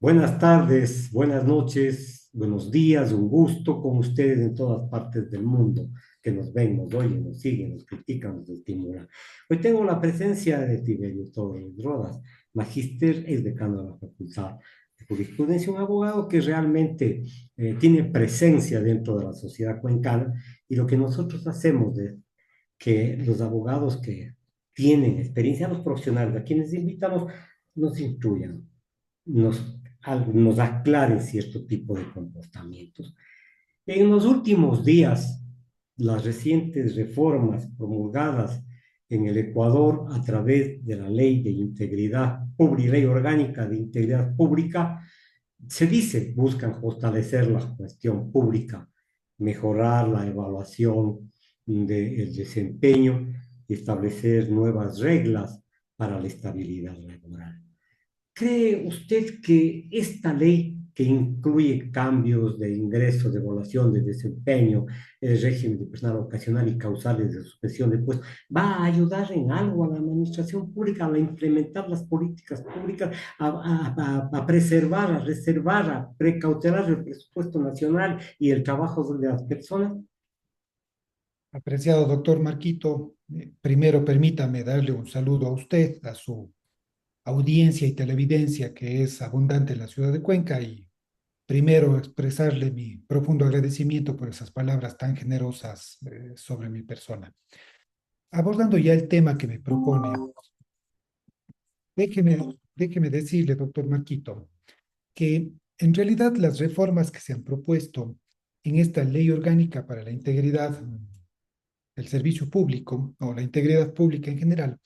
Buenas tardes, buenas noches, buenos días, un gusto con ustedes en todas partes del mundo que nos ven, nos oyen, nos siguen, nos critican, nos estimulan. Hoy tengo la presencia de Tiberio Torres Rodas, magíster, ex decano de la Facultad de Jurisprudencia, un abogado que realmente tiene presencia dentro de la sociedad cuencana y lo que nosotros hacemos es que los abogados que tienen experiencia, los profesionales a quienes invitamos, nos instruyan, nos aclare cierto tipo de comportamientos. En los últimos días, las recientes reformas promulgadas en el Ecuador a través de la Ley de Integridad Pública, Ley Orgánica de Integridad Pública, se dice, buscan fortalecer la cuestión pública, mejorar la evaluación del desempeño y establecer nuevas reglas para la estabilidad laboral. ¿Cree usted que esta ley que incluye cambios de ingreso, de evaluación, de desempeño, el régimen de personal ocasional y causales de suspensión de puestos, va a ayudar en algo a la administración pública, a implementar las políticas públicas, a preservar, a reservar, a precautelar el presupuesto nacional y el trabajo de las personas? Apreciado doctor Marquito, primero permítame darle un saludo a usted, a su audiencia y televidencia que es abundante en la ciudad de Cuenca y primero expresarle mi profundo agradecimiento por esas palabras tan generosas sobre mi persona. Abordando ya el tema que me propone, déjeme decirle, doctor Marquito, que en realidad las reformas que se han propuesto en esta ley orgánica para la integridad del servicio público o la integridad pública en general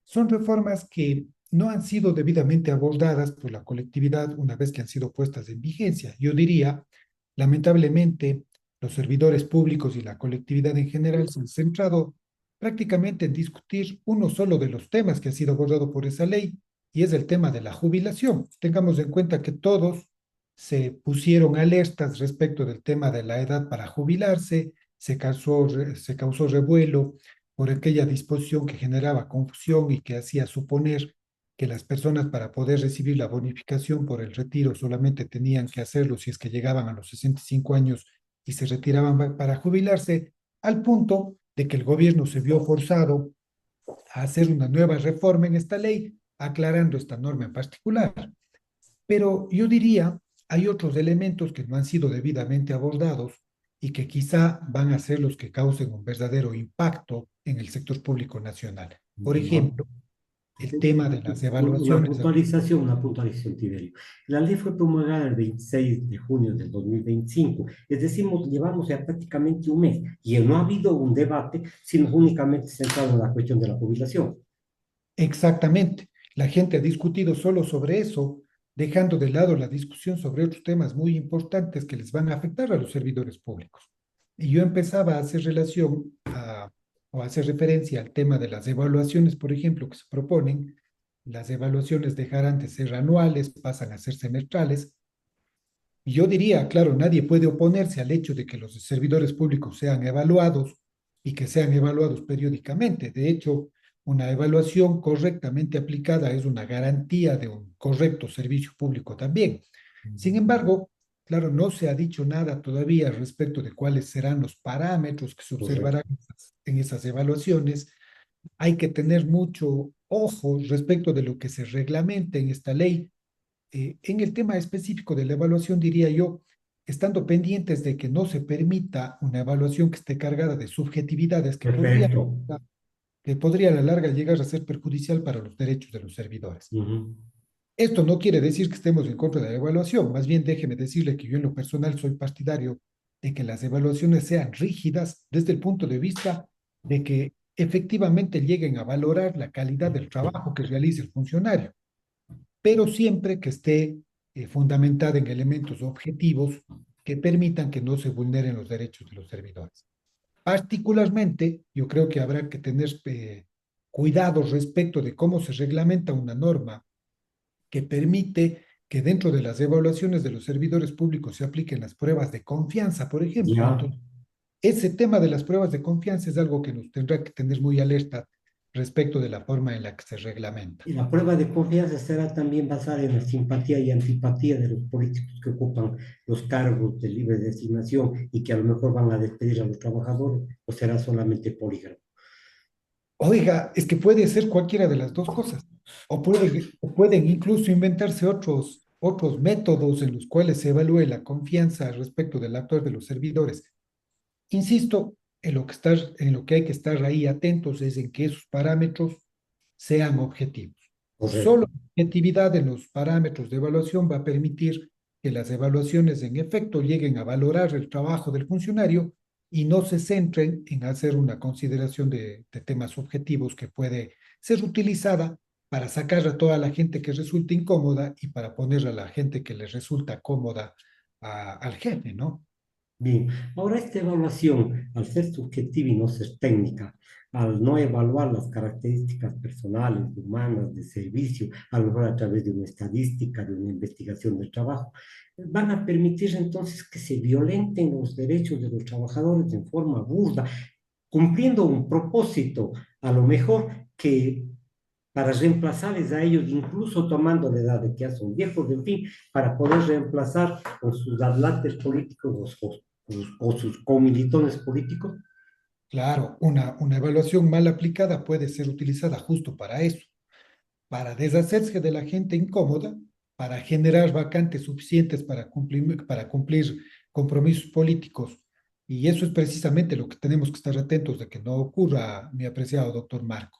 son reformas que no han sido debidamente abordadas por la colectividad una vez que han sido puestas en vigencia. Yo diría, lamentablemente, los servidores públicos y la colectividad en general se han centrado prácticamente en discutir uno solo de los temas que ha sido abordado por esa ley, y es el tema de la jubilación. Tengamos en cuenta que todos se pusieron alertas respecto del tema de la edad para jubilarse, se causó revuelo por aquella disposición que generaba confusión y que hacía suponer que las personas para poder recibir la bonificación por el retiro solamente tenían que hacerlo si es que llegaban a los 65 años y se retiraban para jubilarse, al punto de que el gobierno se vio forzado a hacer una nueva reforma en esta ley, aclarando esta norma en particular. Pero yo diría, hay otros elementos que no han sido debidamente abordados y que quizá van a ser los que causen un verdadero impacto en el sector público nacional. Por ¿No? ejemplo, el tema de las evaluaciones. Una puntualización, Tiberio. La ley fue promulgada el 26 de junio del 2025, es decir, llevamos ya prácticamente un mes y no ha habido un debate, sino únicamente centrado en la cuestión de la jubilación. Exactamente. La gente ha discutido solo sobre eso, dejando de lado la discusión sobre otros temas muy importantes que les van a afectar a los servidores públicos. Y yo empezaba a hacer relación o a hacer referencia al tema de las evaluaciones, por ejemplo, que se proponen. Las evaluaciones dejarán de ser anuales, pasan a ser semestrales. Y yo diría, claro, nadie puede oponerse al hecho de que los servidores públicos sean evaluados y que sean evaluados periódicamente. De hecho, una evaluación correctamente aplicada es una garantía de un correcto servicio público también. Sin embargo, claro, no se ha dicho nada todavía respecto de cuáles serán los parámetros que se observarán Correcto. en esas evaluaciones. Hay que tener mucho ojo respecto de lo que se reglamenta en esta ley. En el tema específico de la evaluación, diría yo, estando pendientes de que no se permita una evaluación que esté cargada de subjetividades Perfecto. que podría a la larga llegar a ser perjudicial para los derechos de los servidores. Ujú. Esto no quiere decir que estemos en contra de la evaluación, más bien déjeme decirle que yo en lo personal soy partidario de que las evaluaciones sean rígidas desde el punto de vista de que efectivamente lleguen a valorar la calidad del trabajo que realiza el funcionario, pero siempre que esté fundamentada en elementos objetivos que permitan que no se vulneren los derechos de los servidores. Particularmente, yo creo que habrá que tener cuidado respecto de cómo se reglamenta una norma que permite que dentro de las evaluaciones de los servidores públicos se apliquen las pruebas de confianza, por ejemplo. Ya. Entonces, ese tema de las pruebas de confianza es algo que nos tendrá que tener muy alerta respecto de la forma en la que se reglamenta. Y la prueba de confianza será también basada en la simpatía y antipatía de los políticos que ocupan los cargos de libre designación y que a lo mejor van a despedir a los trabajadores, o será solamente polígrafo. Oiga, es que puede ser cualquiera de las dos cosas. O pueden incluso inventarse otros métodos en los cuales se evalúe la confianza respecto del actuar de los servidores. Insisto, en lo que hay que estar ahí atentos es en que esos parámetros sean objetivos. Solo Correcto. la objetividad en los parámetros de evaluación va a permitir que las evaluaciones en efecto lleguen a valorar el trabajo del funcionario y no se centren en hacer una consideración de temas subjetivos que puede ser utilizada para sacar a toda la gente que resulta incómoda y para poner a la gente que le resulta cómoda al jefe, ¿no? Bien, ahora esta evaluación, al ser subjetiva y no ser técnica, al no evaluar las características personales, humanas, de servicio, a lo mejor a través de una estadística, de una investigación del trabajo, van a permitir entonces que se violenten los derechos de los trabajadores en forma burda, cumpliendo un propósito, a lo mejor que para reemplazarles a ellos, incluso tomando la edad de que ya son viejos, en fin, para poder reemplazar con sus atlates políticos o sus comilitones políticos. Claro, una evaluación mal aplicada puede ser utilizada justo para eso, para deshacerse de la gente incómoda, para generar vacantes suficientes para cumplir compromisos políticos. Y eso es precisamente lo que tenemos que estar atentos de que no ocurra, mi apreciado doctor Marco.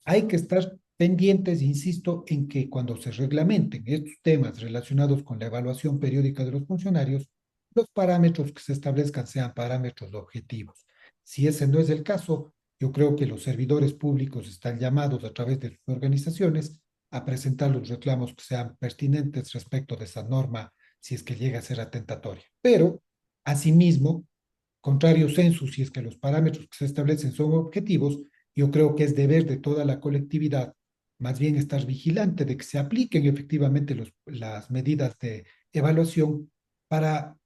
Hay que estar pendientes, insisto, en que cuando se reglamenten estos temas relacionados con la evaluación periódica de los funcionarios, los parámetros que se establezcan sean parámetros objetivos. Si ese no es el caso, yo creo que los servidores públicos están llamados a través de sus organizaciones a presentar los reclamos que sean pertinentes respecto de esa norma, si es que llega a ser atentatoria. Pero, asimismo, contrario censo, si es que los parámetros que se establecen son objetivos, yo creo que es deber de toda la colectividad más bien estar vigilante de que se apliquen efectivamente las medidas de evaluación para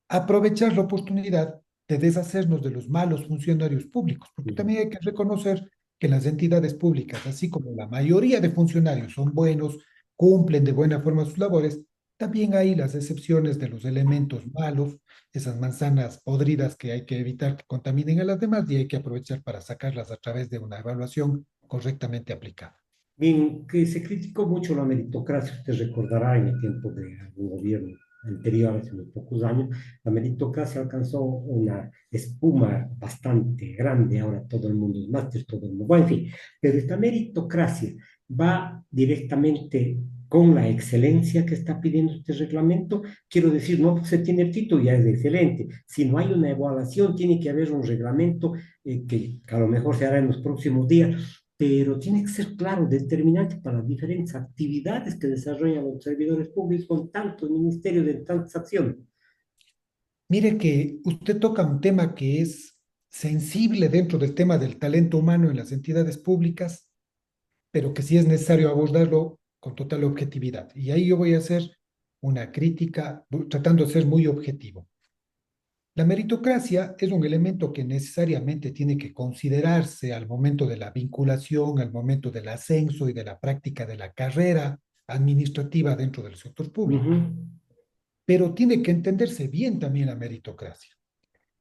aprovechar la oportunidad de deshacernos de los malos funcionarios públicos, porque también hay que reconocer que las entidades públicas, así como la mayoría de funcionarios son buenos, cumplen de buena forma sus labores, también hay las excepciones de los elementos malos, esas manzanas podridas que hay que evitar que contaminen a las demás y hay que aprovechar para sacarlas a través de una evaluación correctamente aplicada. Bien, que se criticó mucho la meritocracia, usted recordará en el tiempo de algún gobierno anterior, hace unos pocos años, la meritocracia alcanzó una espuma bastante grande, ahora todo el mundo es máster, todo el mundo, bueno, en fin, pero esta meritocracia va directamente con la excelencia que está pidiendo este reglamento, quiero decir, no se tiene el título, ya es excelente, si no hay una evaluación, tiene que haber un reglamento que a lo mejor se hará en los próximos días, pero tiene que ser claro, determinante para las diferentes actividades que desarrollan los servidores públicos con tantos ministerios de tantas acciones. Mire que usted toca un tema que es sensible dentro del tema del talento humano en las entidades públicas, pero que sí es necesario abordarlo con total objetividad. Y ahí yo voy a hacer una crítica tratando de ser muy objetivo. La meritocracia es un elemento que necesariamente tiene que considerarse al momento de la vinculación, al momento del ascenso y de la práctica de la carrera administrativa dentro del sector Uh público. -huh. Pero tiene que entenderse bien también la meritocracia.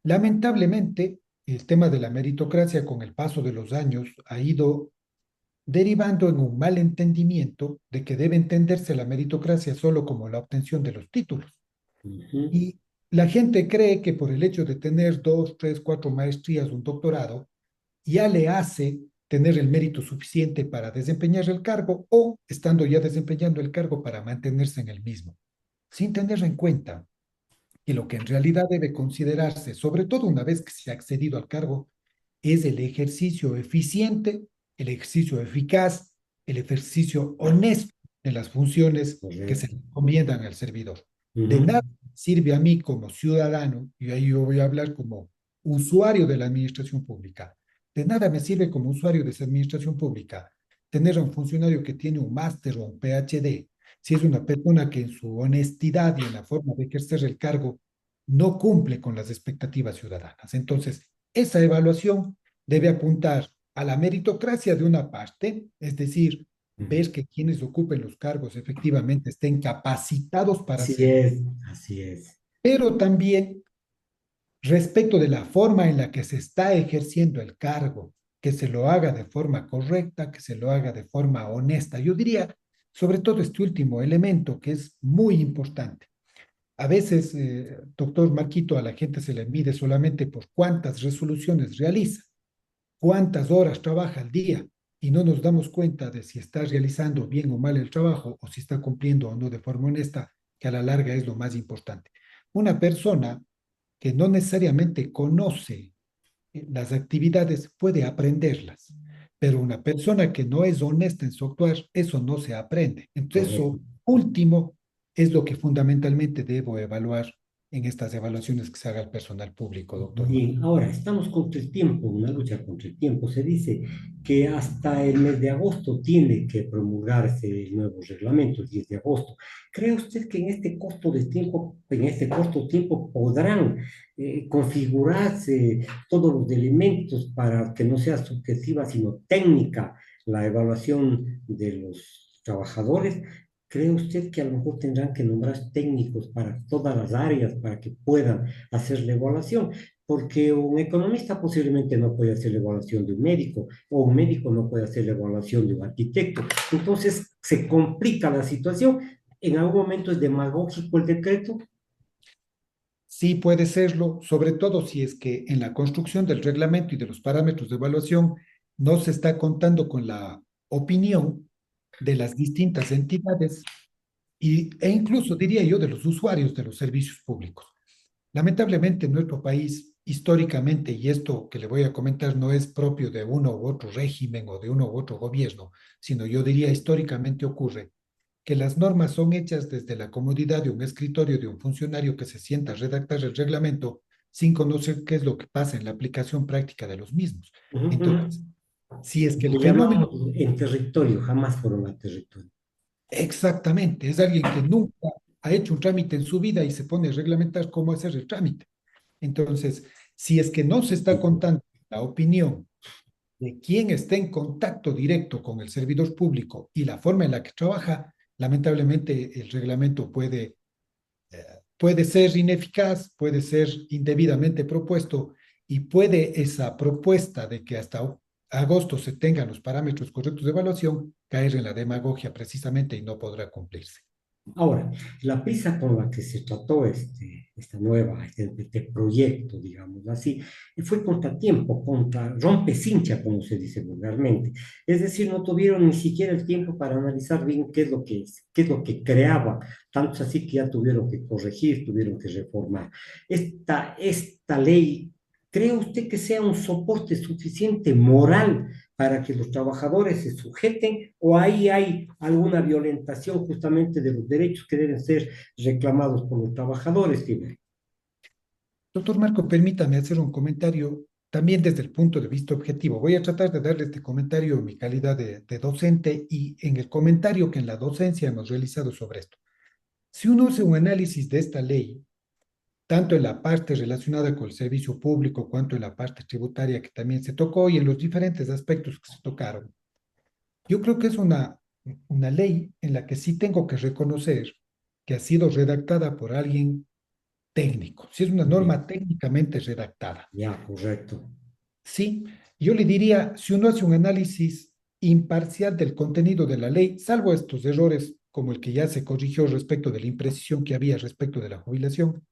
Lamentablemente, el tema de la meritocracia con el paso de los años ha ido derivando en un mal entendimiento de que debe entenderse la meritocracia solo como la obtención de los títulos. Uh -huh. Y la gente cree que por el hecho de tener dos, tres, cuatro maestrías, un doctorado, ya le hace tener el mérito suficiente para desempeñar el cargo o, estando ya desempeñando el cargo, para mantenerse en el mismo, sin tener en cuenta que lo que en realidad debe considerarse, sobre todo una vez que se ha accedido al cargo, es el ejercicio eficiente, el ejercicio eficaz, el ejercicio honesto de las funciones que se Correcto. le encomiendan al servidor. Uh De -huh. nada sirve a mí como ciudadano, y ahí yo voy a hablar como usuario de la administración pública, de nada me sirve como usuario de esa administración pública tener a un funcionario que tiene un máster o un PhD, si es una persona que en su honestidad y en la forma de ejercer el cargo no cumple con las expectativas ciudadanas. Entonces, esa evaluación debe apuntar a la meritocracia de una parte, es decir, Ujú. ver que quienes ocupen los cargos efectivamente estén capacitados para Así hacerlo, es, así es. pero también respecto de la forma en la que se está ejerciendo el cargo, que se lo haga de forma correcta, que se lo haga de forma honesta. Yo diría, sobre todo este último elemento, que es muy importante. A veces, doctor Marquito, a la gente se le mide solamente por cuántas resoluciones realiza, cuántas horas trabaja al día, y no nos damos cuenta de si está realizando bien o mal el trabajo o si está cumpliendo o no de forma honesta, que a la larga es lo más importante. Una persona que no necesariamente conoce las actividades puede aprenderlas, pero una persona que no es honesta en su actuar, eso no se aprende. Entonces, Correcto. eso último es lo que fundamentalmente debo evaluar en estas evaluaciones que se haga al personal público, doctor Marco. Bien, ahora estamos contra el tiempo, una lucha contra el tiempo. Se dice que hasta el mes de agosto tiene que promulgarse el nuevo reglamento, el 10 de agosto. ¿Cree usted que en este corto de tiempo, en este corto tiempo podrán configurarse todos los elementos para que no sea subjetiva, sino técnica la evaluación de los trabajadores? ¿Cree usted que a lo mejor tendrán que nombrar técnicos para todas las áreas para que puedan hacer la evaluación? Porque un economista posiblemente no puede hacer la evaluación de un médico, o un médico no puede hacer la evaluación de un arquitecto. Entonces se complica la situación. En algún momento es demagógico el decreto. Sí puede serlo, sobre todo si es que en la construcción del reglamento y de los parámetros de evaluación no se está contando con la opinión de las distintas entidades e incluso, diría yo, de los usuarios de los servicios públicos. Lamentablemente en nuestro país, históricamente, y esto que le voy a comentar no es propio de uno u otro régimen o de uno u otro gobierno, sino yo diría históricamente ocurre que las normas son hechas desde la comodidad de un escritorio de un funcionario que se sienta a redactar el reglamento sin conocer qué es lo que pasa en la aplicación práctica de los mismos. Ujú, Entonces, ujú. si es que el Le fenómeno, llamamos en territorio, jamás fueron a territorio. exactamente, es alguien que nunca ha hecho un trámite en su vida y se pone a reglamentar cómo hacer el trámite. Entonces, si es que no se está contando la opinión de quien está en contacto directo con el servidor público y la forma en la que trabaja, lamentablemente el reglamento puede ser ineficaz, puede ser indebidamente propuesto y puede esa propuesta de que hasta agosto se tengan los parámetros correctos de evaluación caer en la demagogia precisamente y no podrá cumplirse. Ahora, la prisa con la que se trató este proyecto, digamos así, fue contratiempo, contra rompe cincha, como se dice vulgarmente. Es decir, no tuvieron ni siquiera el tiempo para analizar bien qué es lo que es, qué es lo que creaban, tanto es así que ya tuvieron que corregir, tuvieron que reformar. Esta ley, ¿cree usted que sea un soporte suficiente moral para que los trabajadores se sujeten, o ahí hay alguna violentación justamente de los derechos que deben ser reclamados por los trabajadores, Tiber? Doctor Marco, permítame hacer un comentario también desde el punto de vista objetivo. Voy a tratar de darle este comentario en mi calidad de docente y en el comentario que en la docencia hemos realizado sobre esto. Si uno hace un análisis de esta ley, tanto en la parte relacionada con el servicio público, cuanto en la parte tributaria que también se tocó y en los diferentes aspectos que se tocaron, yo creo que es una ley en la que sí tengo que reconocer que ha sido redactada por alguien técnico, si es una norma técnicamente redactada. Ya, correcto. Sí, yo le diría, si uno hace un análisis imparcial del contenido de la ley, salvo estos errores como el que ya se corrigió respecto de la imprecisión que había respecto de la jubilación,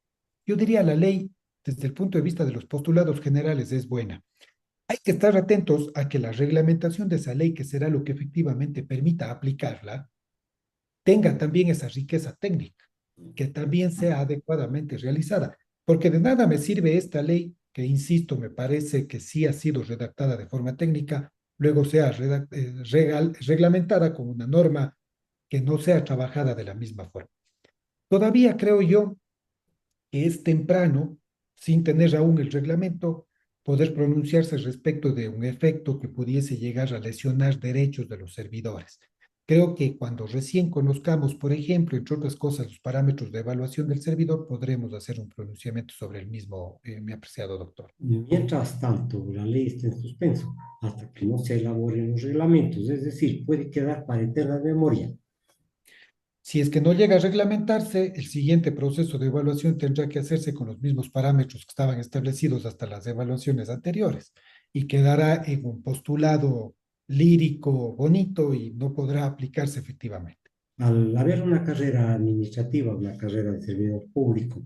yo diría la ley desde el punto de vista de los postulados generales es buena. Hay que estar atentos a que la reglamentación de esa ley, que será lo que efectivamente permita aplicarla, tenga también esa riqueza técnica, que también sea adecuadamente realizada, porque de nada me sirve esta ley, que insisto, me parece que sí ha sido redactada de forma técnica, luego sea reglamentada como una norma que no sea trabajada de la misma forma. Todavía creo yo que es temprano, sin tener aún el reglamento, poder pronunciarse respecto de un efecto que pudiese llegar a lesionar derechos de los servidores. Creo que cuando recién conozcamos, por ejemplo, entre otras cosas, los parámetros de evaluación del servidor, podremos hacer un pronunciamiento sobre el mismo, mi apreciado doctor. Mientras tanto, la ley está en suspenso hasta que no se elaboren los reglamentos, es decir, puede quedar para eterna memoria. Si es que no llega a reglamentarse, el siguiente proceso de evaluación tendrá que hacerse con los mismos parámetros que estaban establecidos hasta las evaluaciones anteriores y quedará en un postulado lírico, bonito y no podrá aplicarse efectivamente. Al haber una carrera administrativa, una carrera de servidor público,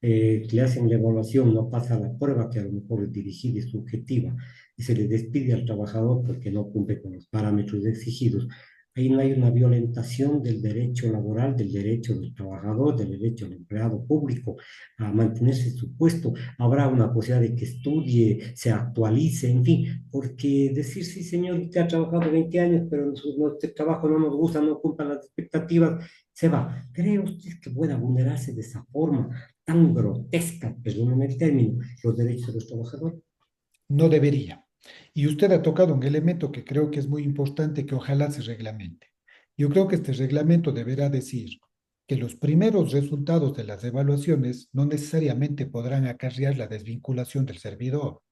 le hacen la evaluación, no pasa la prueba que a lo mejor es dirigida y subjetiva, y se le despide al trabajador porque no cumple con los parámetros exigidos. Ahí no hay una violentación del derecho laboral, del derecho del trabajador, del derecho del empleado público a mantenerse en su puesto. Habrá una posibilidad de que estudie, se actualice, en fin, porque decir, sí, señor, usted ha trabajado 20 años, pero nuestro trabajo no nos gusta, no cumple las expectativas, se va. ¿Cree usted que pueda vulnerarse de esa forma tan grotesca, perdónenme el término, los derechos de los trabajadores? No debería. Y usted ha tocado un elemento que creo que es muy importante que ojalá se reglamente. Yo creo que este reglamento deberá decir que los primeros resultados de las evaluaciones no necesariamente podrán acarrear la desvinculación del servidor,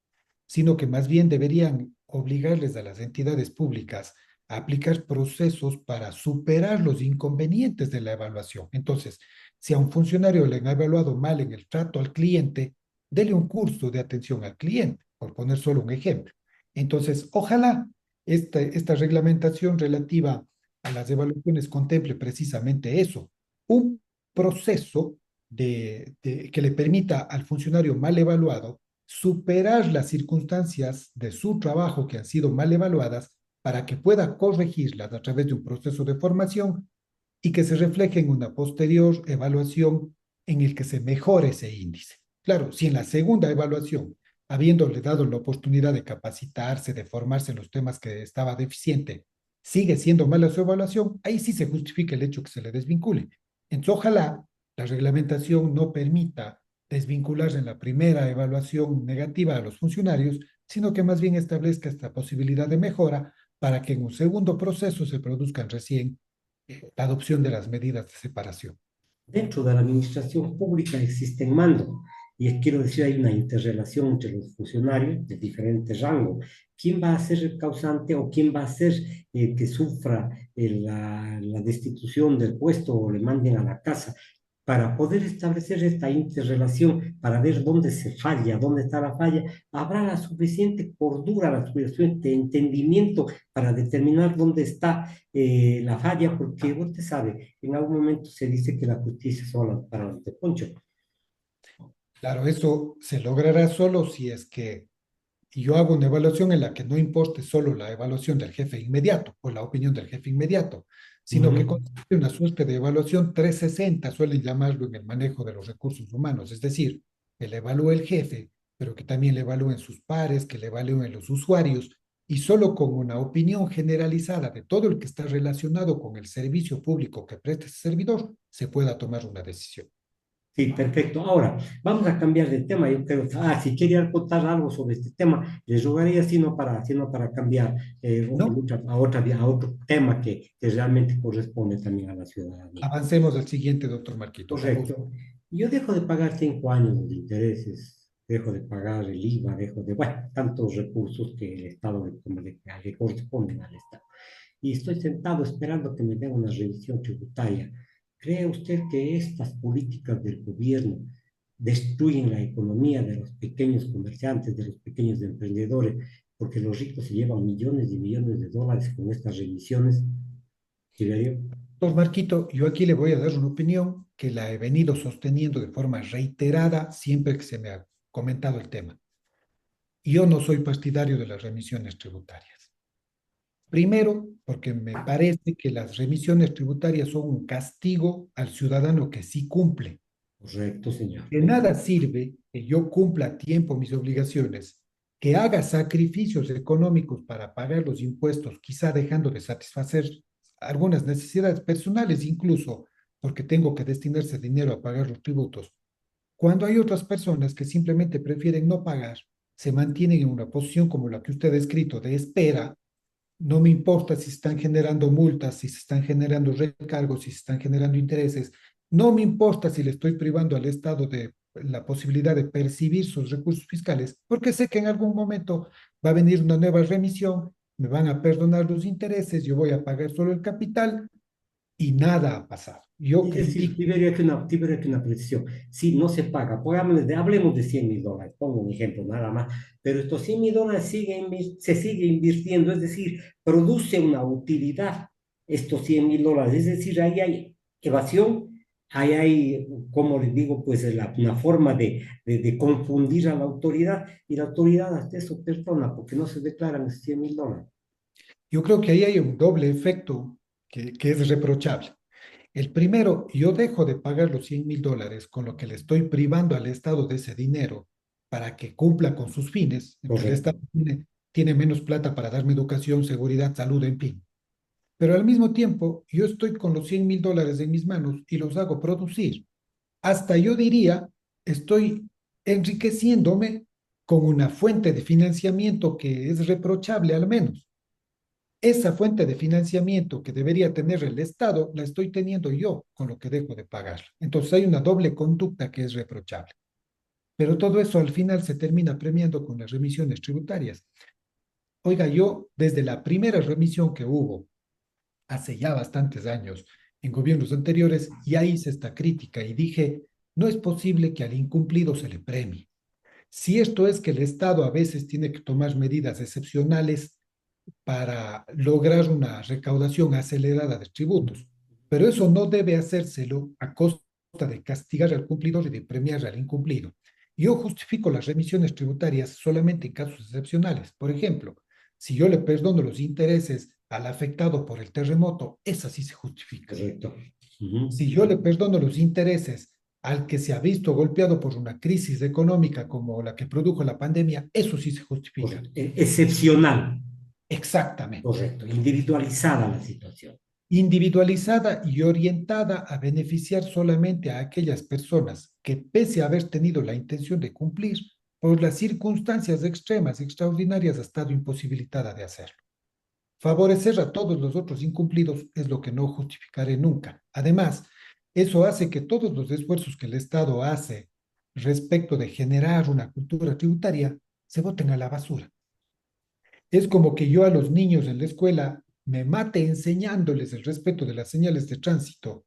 sino que más bien deberían obligarles a las entidades públicas a aplicar procesos para superar los inconvenientes de la evaluación. Entonces, si a un funcionario le han evaluado mal en el trato al cliente, dele un curso de atención al cliente, por poner solo un ejemplo. Entonces, ojalá esta reglamentación relativa a las evaluaciones contemple precisamente eso, un proceso que le permita al funcionario mal evaluado superar las circunstancias de su trabajo que han sido mal evaluadas para que pueda corregirlas a través de un proceso de formación y que se refleje en una posterior evaluación en el que se mejore ese índice. Claro, si en la segunda evaluación, habiéndole dado la oportunidad de capacitarse, de formarse en los temas que estaba deficiente, sigue siendo mala su evaluación, ahí sí se justifica el hecho que se le desvincule. Entonces, ojalá la reglamentación no permita desvincular en la primera evaluación negativa a los funcionarios, sino que más bien establezca esta posibilidad de mejora para que en un segundo proceso se produzcan recién la adopción de las medidas de separación. Dentro de la administración pública existen mandos, y quiero decir, hay una interrelación entre los funcionarios de diferentes rangos. ¿Quién va a ser el causante o quién va a ser el que sufra la destitución del puesto o le manden a la casa? Para poder establecer esta interrelación, para ver dónde se falla, dónde está la falla, habrá la suficiente cordura, la suficiente entendimiento para determinar dónde está la falla, porque usted sabe, en algún momento se dice que la justicia es solo para los de Poncho. Claro, eso se logrará solo si es que yo hago una evaluación en la que no importe solo la evaluación del jefe inmediato o la opinión del jefe inmediato, sino que Ujú. constituye una suerte de evaluación 360, suelen llamarlo en el manejo de los recursos humanos, es decir, que le evalúe el jefe, pero que también le evalúen sus pares, que le evalúen los usuarios, y solo con una opinión generalizada de todo el que está relacionado con el servicio público que presta ese servidor, se pueda tomar una decisión. Sí, perfecto. Ahora, vamos a cambiar de tema. Yo creo, si quería contar algo sobre este tema, les rogaría, sino para cambiar ¿No? a otro tema que realmente corresponde también a la ciudadanía. Avancemos al siguiente, doctor Marquito, con gusto. Correcto. Yo dejo de pagar 5 años de intereses, dejo de pagar el IVA, bueno, tantos recursos que el Estado le corresponden al Estado. Y estoy sentado esperando que me den una revisión tributaria. ¿Cree usted que estas políticas del gobierno destruyen la economía de los pequeños comerciantes, de los pequeños emprendedores, porque los ricos se llevan millones y millones de dólares con estas revisiones? Tiberio. Doctor Marquito, yo aquí le voy a dar una opinión que la he venido sosteniendo de forma reiterada siempre que se me ha comentado el tema. Yo no soy partidario de las remisiones tributarias. Primero, porque me parece que las remisiones tributarias son un castigo al ciudadano que sí cumple. Correcto, señor. De nada sirve que yo cumpla a tiempo mis obligaciones, que haga sacrificios económicos para pagar los impuestos, quizá dejando de satisfacer algunas necesidades personales, incluso porque tengo que destinar ese dinero a pagar los tributos, cuando hay otras personas que simplemente prefieren no pagar, se mantienen en una posición como la que usted ha descrito de espera no me importa si se están generando multas, si se están generando recargos, si se están generando intereses. No me importa si le estoy privando al Estado de la posibilidad de percibir sus recursos fiscales, porque sé que en algún momento va a venir una nueva remisión, me van a perdonar los intereses, yo voy a pagar solo el capital y nada ha pasado. Yo Es decir, critico. tivería que una precisión. Si no se paga, hablemos de $100.000, pongo un ejemplo nada más, pero estos $100.000 se sigue invirtiendo, es decir, produce una utilidad estos $100.000, es decir, ahí hay evasión, ahí hay, como les digo, pues una forma de confundir a la autoridad y la autoridad hasta eso perdona porque no se declaran esos $100.000. Yo creo que ahí hay un doble efecto que es reprochable. El primero, yo dejo de pagar los $100.000 con lo que le estoy privando al Estado de ese dinero para que cumpla con sus fines. Entonces, el Correcto. Estado tiene menos plata para darme educación, seguridad, salud, en fin. Pero al mismo tiempo, yo estoy con los $100.000 en mis manos y los hago producir. Hasta yo diría, estoy enriqueciéndome con una fuente de financiamiento que es reprochable al menos. Esa fuente de financiamiento que debería tener el Estado, la estoy teniendo yo con lo que dejo de pagar. Entonces hay una doble conducta que es reprochable. Pero todo eso al final se termina premiando con las remisiones tributarias. Oiga, yo desde la primera remisión que hubo, hace ya bastantes años, en gobiernos anteriores, ya hice esta crítica y dije, no es posible que al incumplido se le premie. Si esto es que el Estado a veces tiene que tomar medidas excepcionales para lograr una recaudación acelerada de tributos. Pero eso no debe hacérselo a costa de castigar al cumplidor y de premiar al incumplido. Yo justifico las remisiones tributarias solamente en casos excepcionales. Por ejemplo, si yo le perdono los intereses al afectado por el terremoto, esa sí se justifica. Correcto. Ujú. Si yo le perdono los intereses al que se ha visto golpeado por una crisis económica como la que produjo la pandemia, eso sí se justifica. Correcto. Excepcional. Exactamente. Correcto. Individualizada la situación. Individualizada y orientada a beneficiar solamente a aquellas personas que, pese a haber tenido la intención de cumplir, por las circunstancias extremas y extraordinarias ha estado imposibilitada de hacerlo. Favorecer a todos los otros incumplidos es lo que no justificaré nunca. Además, eso hace que todos los esfuerzos que el Estado hace respecto de generar una cultura tributaria se boten a la basura. Es como que yo a los niños en la escuela me mate enseñándoles el respeto de las señales de tránsito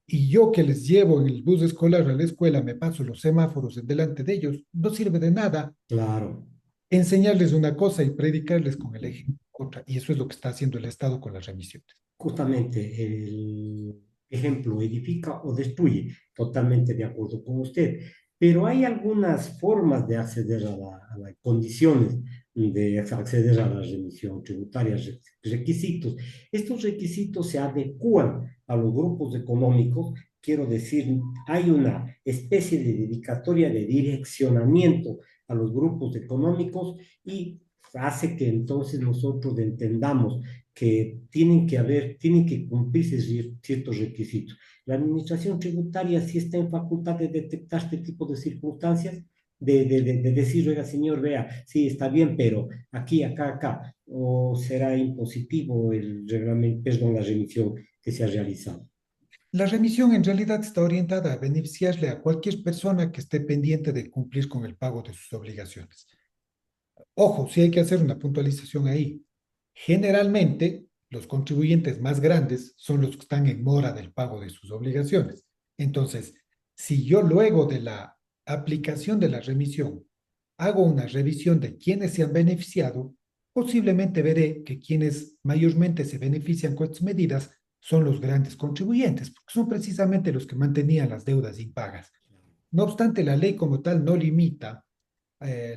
y yo que les llevo en el bus escolar a la escuela me paso los semáforos en delante de ellos. No sirve de nada Claro. enseñarles una cosa y predicarles con el ejemplo otra. Y eso es lo que está haciendo el Estado con las remisiones. Justamente el ejemplo edifica o destruye. Totalmente de acuerdo con usted. Pero hay algunas formas de acceder a las condiciones de acceder a la remisión tributaria, requisitos. Estos requisitos se adecúan a los grupos económicos. Quiero decir, hay una especie de dedicatoria de direccionamiento a los grupos económicos y hace que entonces nosotros entendamos que tienen que cumplirse ciertos requisitos. La administración tributaria sí está en facultad de detectar este tipo de circunstancias, de decir, oiga, señor, vea, sí, está bien, pero aquí, acá, acá, o será impositivo el reglamento, perdón, la remisión que se ha realizado. La remisión en realidad está orientada a beneficiarle a cualquier persona que esté pendiente de cumplir con el pago de sus obligaciones. Ojo, sí hay que hacer una puntualización ahí. Generalmente, los contribuyentes más grandes son los que están en mora del pago de sus obligaciones. Entonces, si yo luego de la aplicación de la remisión hago una revisión de quienes se han beneficiado, posiblemente veré que quienes mayormente se benefician con estas medidas son los grandes contribuyentes, porque son precisamente los que mantenían las deudas impagas. No obstante, la ley como tal no limita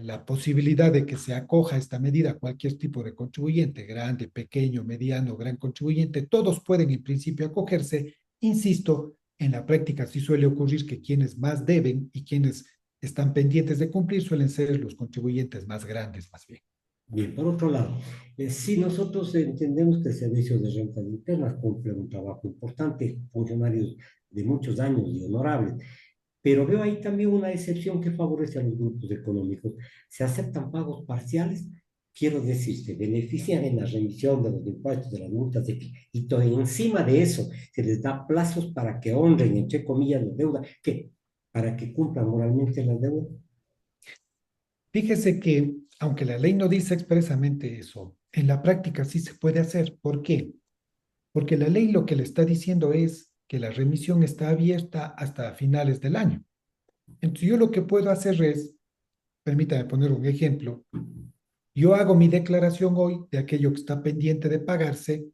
la posibilidad de que se acoja esta medida a cualquier tipo de contribuyente, grande, pequeño, mediano, gran contribuyente, todos pueden en principio acogerse. Insisto, en la práctica sí suele ocurrir que quienes más deben y quienes están pendientes de cumplir suelen ser los contribuyentes más grandes, más bien. Bien, por otro lado, si nosotros entendemos que el Servicio de Rentas Internas cumple un trabajo importante, funcionarios de muchos años y honorables, pero veo ahí también una excepción que favorece a los grupos económicos. Se aceptan pagos parciales quiero decir, se benefician en la remisión de los impuestos, de las multas, y todo encima de eso se les da plazos para que honren, entre comillas, la deuda, que para que cumplan moralmente la deuda. Fíjese que, aunque la ley no dice expresamente eso, en la práctica sí se puede hacer. ¿Por qué? Porque la ley lo que le está diciendo es que la remisión está abierta hasta finales del año. Entonces yo lo que puedo hacer es, permítame poner un ejemplo, yo hago mi declaración hoy de aquello que está pendiente de pagarse,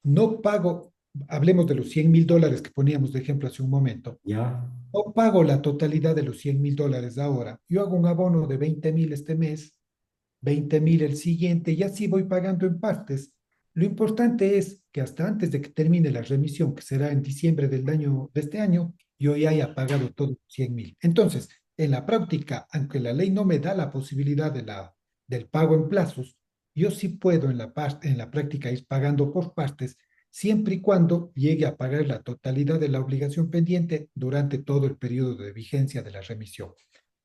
no pago, hablemos de los $100,000 que poníamos de ejemplo hace un momento, Ya, no pago la totalidad de los $100,000 ahora, yo hago un abono de 20,000 este mes, 20,000 el siguiente, y así voy pagando en partes. Lo importante es que hasta antes de que termine la remisión, que será en diciembre de este año, yo ya haya pagado todos los 100,000. Entonces, en la práctica, aunque la ley no me da la posibilidad del pago en plazos, yo sí puedo en la práctica ir pagando por partes, siempre y cuando llegue a pagar la totalidad de la obligación pendiente durante todo el periodo de vigencia de la remisión.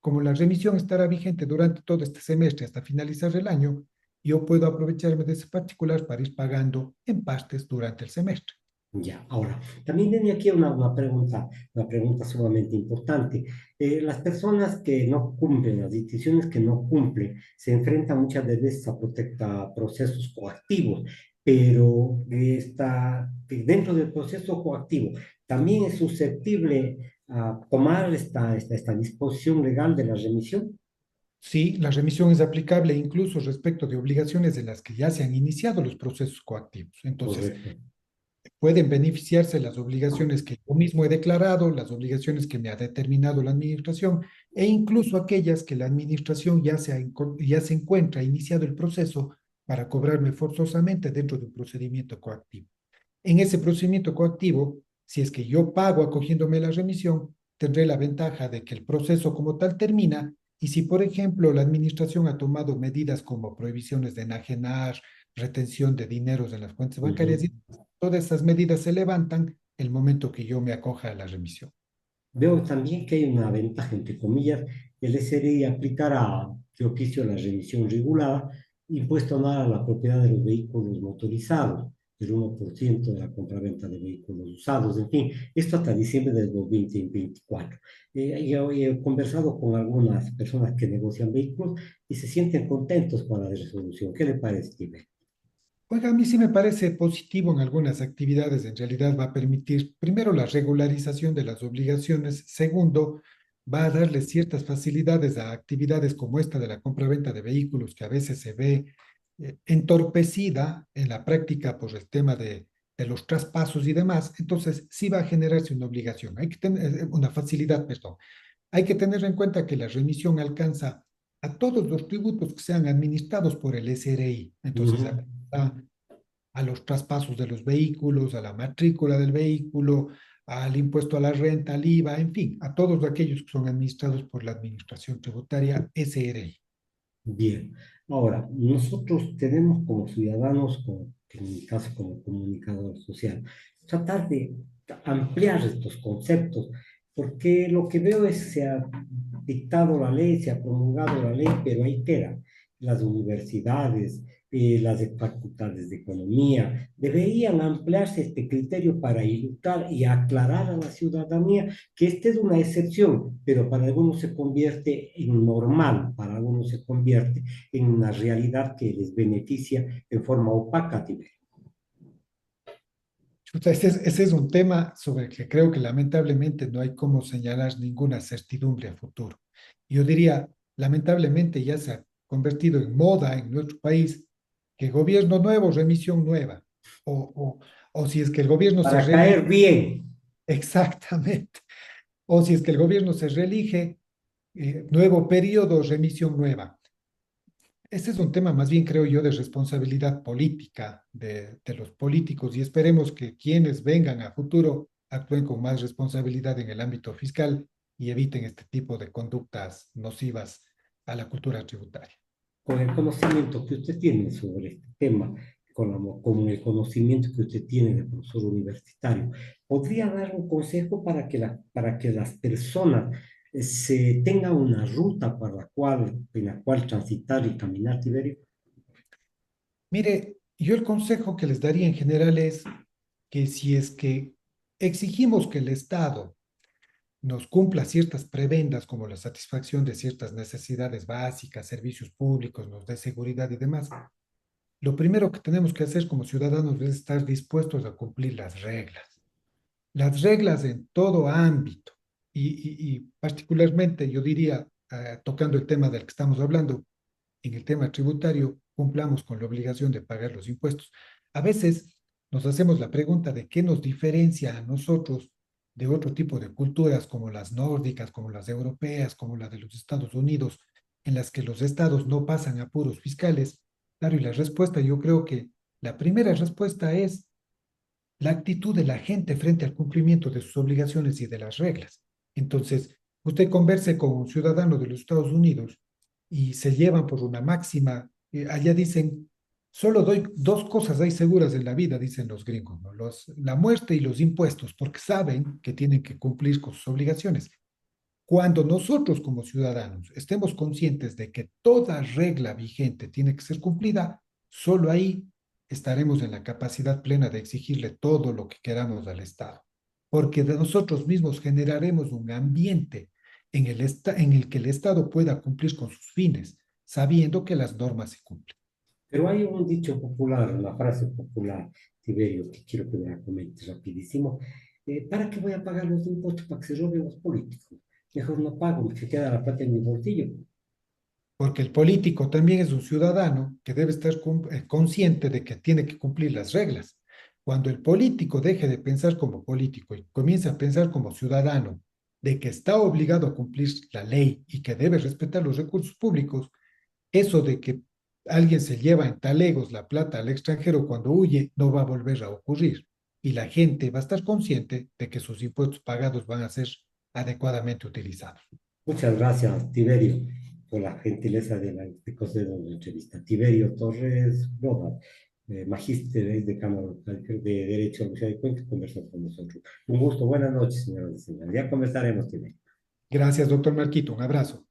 Como la remisión estará vigente durante todo este semestre hasta finalizar el año, yo puedo aprovecharme de ese particular para ir pagando en partes durante el semestre. ya. Ahora, también tenía aquí una pregunta sumamente importante. Las personas que no cumplen, las instituciones que no cumplen, se enfrentan muchas veces a procesos coactivos, pero dentro del proceso coactivo también es susceptible a tomar esta disposición legal de la remisión. Sí, la remisión es aplicable incluso respecto de obligaciones de las que ya se han iniciado los procesos coactivos. Entonces, Correcto. pueden beneficiarse las obligaciones que yo mismo he declarado, las obligaciones que me ha determinado la administración e incluso aquellas que la administración ya se encuentra iniciado el proceso para cobrarme forzosamente dentro de un procedimiento coactivo. En ese procedimiento coactivo, si es que yo pago acogiéndome a la remisión, tendré la ventaja de que el proceso como tal termina y si, por ejemplo, la administración ha tomado medidas como prohibiciones de enajenar, retención de dineros en las cuentas bancarias, y Ujú. todas esas medidas se levantan el momento que yo me acoja a la remisión. Veo también que hay una ventaja, entre comillas, el SRI aplicará de oficio la revisión regulada, impuesto anual a la propiedad de los vehículos motorizados, el 1% de la compraventa de vehículos usados, en fin, esto hasta diciembre del 2024. Yo he conversado con algunas personas que negocian vehículos y se sienten contentos con la resolución. ¿Qué le parece, Tiber? Oiga, a mí sí me parece positivo en algunas actividades. En realidad va a permitir, primero, la regularización de las obligaciones. Segundo, va a darle ciertas facilidades a actividades como esta de la compra-venta de vehículos, que a veces se ve entorpecida en la práctica por el tema de los traspasos y demás. Entonces, sí va a generarse una obligación. Hay que tener una facilidad, perdón. Hay que tener en cuenta que la remisión alcanza a todos los tributos que sean administrados por el SRI. Entonces, Ujú. a los traspasos de los vehículos, a la matrícula del vehículo, al impuesto a la renta, al IVA, en fin, a todos aquellos que son administrados por la Administración Tributaria SRI. Bien, ahora, nosotros tenemos como ciudadanos, en mi caso como comunicador social, tratar de ampliar estos conceptos, porque lo que veo es que se ha dictado la ley, se ha promulgado la ley, pero ahí queda. Las universidades, las facultades de economía, deberían ampliarse este criterio para ilustrar y aclarar a la ciudadanía que esta es una excepción, pero para algunos se convierte en normal, para algunos se convierte en una realidad que les beneficia en forma opaca, Tiber. Chuta, ese es un tema sobre el que creo que lamentablemente no hay cómo señalar ninguna certidumbre a futuro. Yo diría, lamentablemente ya se ha convertido en moda en nuestro país que gobierno nuevo, remisión nueva. O, o si es que el gobierno se Para reelige, caer bien. exactamente. O si es que el gobierno se reelige, nuevo periodo, remisión nueva. Este es un tema más bien, creo yo, de responsabilidad política de los políticos y esperemos que quienes vengan a futuro actúen con más responsabilidad en el ámbito fiscal y eviten este tipo de conductas nocivas a la cultura tributaria. Con el conocimiento que usted tiene sobre este tema, con el conocimiento que usted tiene de profesor universitario, ¿podría dar un consejo para que las personas se tengan una ruta en la cual transitar y caminar, Tiberio? Mire, yo el consejo que les daría en general es que si es que exigimos que el Estado nos cumpla ciertas prebendas como la satisfacción de ciertas necesidades básicas, servicios públicos, nos dé seguridad y demás, lo primero que tenemos que hacer como ciudadanos es estar dispuestos a cumplir las reglas en todo ámbito y particularmente yo diría, tocando el tema del que estamos hablando, en el tema tributario, cumplamos con la obligación de pagar los impuestos. A veces nos hacemos la pregunta de qué nos diferencia a nosotros de otro tipo de culturas como las nórdicas, como las europeas, como la de los Estados Unidos, en las que los estados no pasan apuros fiscales. Claro, y la respuesta, yo creo que la primera respuesta es la actitud de la gente frente al cumplimiento de sus obligaciones y de las reglas. Entonces, usted converse con un ciudadano de los Estados Unidos y se llevan por una máxima, allá dicen, solo doy dos cosas hay seguras en la vida, dicen los gringos, ¿no? La muerte y los impuestos, porque saben que tienen que cumplir con sus obligaciones. Cuando nosotros como ciudadanos estemos conscientes de que toda regla vigente tiene que ser cumplida, solo ahí estaremos en la capacidad plena de exigirle todo lo que queramos al Estado. Porque de nosotros mismos generaremos un ambiente en el que el Estado pueda cumplir con sus fines, sabiendo que las normas se cumplen. Pero hay un dicho popular, una frase popular, Tiberio, que quiero que me la comentes rapidísimo. ¿Para qué voy a pagar los impuestos para que se roben los políticos? Mejor no pago, me queda la plata en mi bolsillo. Porque el político también es un ciudadano que debe estar consciente de que tiene que cumplir las reglas. Cuando el político deje de pensar como político y comience a pensar como ciudadano, de que está obligado a cumplir la ley y que debe respetar los recursos públicos, eso de que alguien se lleva en talegos la plata al extranjero cuando huye no va a volver a ocurrir. Y la gente va a estar consciente de que sus impuestos pagados van a ser adecuadamente utilizados. Muchas gracias, Tiberio, por la gentileza de concedernos la entrevista. Tiberio Torres Rodas, magíster de Cámara de Derecho a la Universidad de Cuenca, conversó con nosotros. Un gusto, buenas noches, señoras y señores. Ya conversaremos, Tiberio. Gracias, doctor Marquito. Un abrazo.